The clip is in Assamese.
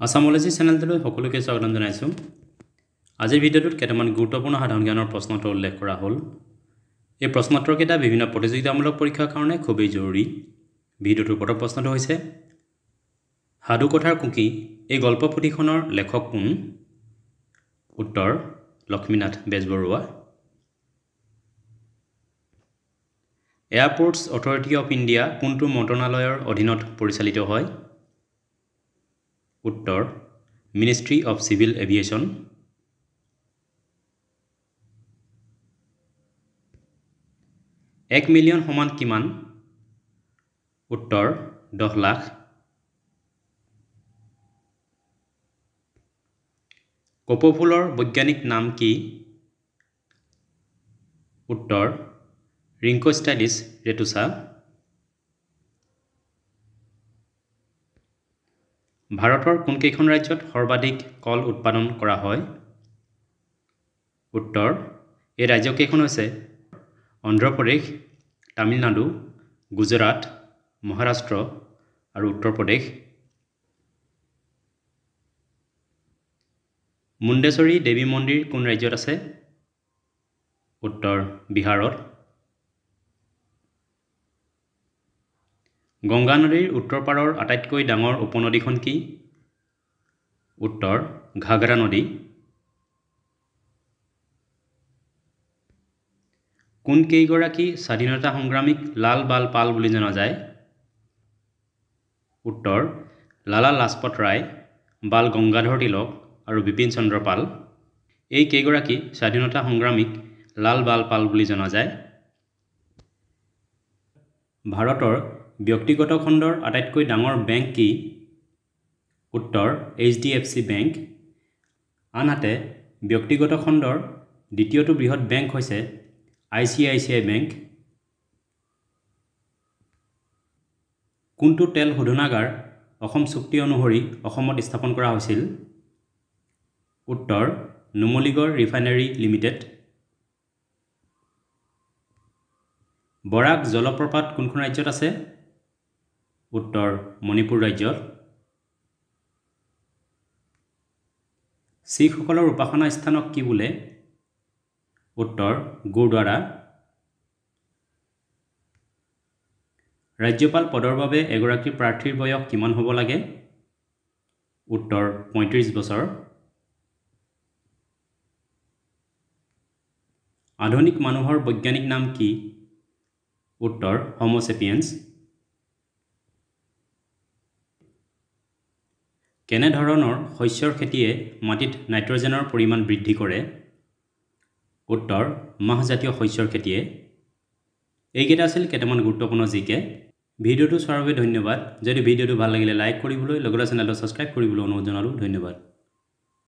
আসামোলজি চেনেলটোলৈ সকলোকে স্বাগতম জনাইছো। আজিৰ ভিডিঅ'টোত কেইটামান গুৰুত্বপূৰ্ণ সাধাৰণ জ্ঞানৰ প্ৰশ্নোত্তৰ উল্লেখ কৰা হ'ল। এই প্ৰশ্নোত্তৰকেইটা বিভিন্ন প্ৰতিযোগিতামূলক পৰীক্ষাৰ কাৰণে খুবেই জৰুৰী। ভিডিঅ'টোৰ প্ৰথম প্ৰশ্নটো হৈছে সাধুকথাৰ কুকি এই গল্পপুথিখনৰ লেখক কোন? উত্তৰ Lakshminath Bezbaroa. Airports authority of India কোনটো মন্ত্ৰণালয়ৰ অধীনত পৰিচালিত হয়? উত্তৰ মিনিষ্ট্ৰী অফ চিভিল এভিয়েশ্যন। এক মিলিয়ন সমান কিমান? উত্তৰ 10 লাখ। কপৌ ফুলৰ বৈজ্ঞানিক নাম কি? উত্তৰ ৰিংকোষ্টাইলিছ ৰেতুছা। ভাৰতৰ কোনকেইখন ৰাজ্যত সৰ্বাধিক কল উৎপাদন কৰা হয়? উত্তৰ এই ৰাজ্যকেইখন হৈছে অন্ধ্ৰপ্ৰদেশ, তামিলনাডু, গুজৰাট, মহাৰাষ্ট্ৰ আৰু উত্তৰ প্ৰদেশ। মুণ্ডেশ্বৰী দেৱী মন্দিৰ কোন ৰাজ্যত আছে? উত্তৰ বিহাৰত। গংগা নদীৰ উত্তৰ পাৰৰ আটাইতকৈ ডাঙৰ উপনদীখন কি? উত্তৰ ঘাঘৰা নদী। কোন কেইগৰাকী স্বাধীনতা সংগ্ৰামীক লাল বাল পাল বুলি জনা যায়? উত্তৰ লালা লাজপত ৰায়, বাল গংগাধৰ তিলক আৰু বিপিন চন্দ্ৰ পাল। এই কেইগৰাকী স্বাধীনতা সংগ্ৰামীক লাল বাল পাল বুলি জনা যায়? ভাৰতৰ ব্যক্তিগত খণ্ডৰ আটাইতকৈ ডাঙৰ বেংক কি? উত্তৰ HDFC বেংক। আনহাতে ব্যক্তিগত খণ্ডৰ দ্বিতীয়টো বৃহৎ বেংক হৈছে ICICI বেংক। কোনটো তেল শোধনাগাৰ অসম চুক্তি অনুসৰি অসমত স্থাপন কৰা হৈছিল? উত্তৰ নুমলীগড় ৰিফাইনাৰী লিমিটেড। বৰাক জলপ্ৰপাত কোনখন ৰাজ্যত আছে? উত্তৰ মণিপুৰ ৰাজ্যত। শিখসকলৰ উপাসনা স্থানক কি বোলে? উত্তৰ গুৰুদ্বাৰা। ৰাজ্যপাল পদৰ বাবে এগৰাকী প্ৰাৰ্থীৰ বয়স কিমান হ'ব লাগে? উত্তৰ 35 বছৰ। আধুনিক মানুহৰ বৈজ্ঞানিক নাম কি? উত্তৰ হোমো চেপিয়েন্স। কেনে ধৰণৰ শস্যৰ খেতিয়ে মাটিত নাইট্ৰজেনৰ পৰিমাণ বৃদ্ধি কৰে? উত্তৰ মাহজাতীয় শস্যৰ খেতিয়ে। এইকেইটা আছিল কেইটামান গুৰুত্বপূৰ্ণ জিকে। ভিডিঅ'টো চোৱাৰ বাবে ধন্যবাদ। যদি ভিডিঅ'টো ভাল লাগিলে লাইক কৰিবলৈ, লগতে চেনেলটো ছাবস্ক্ৰাইব কৰিবলৈ অনুৰোধ জনালোঁ। ধন্যবাদ।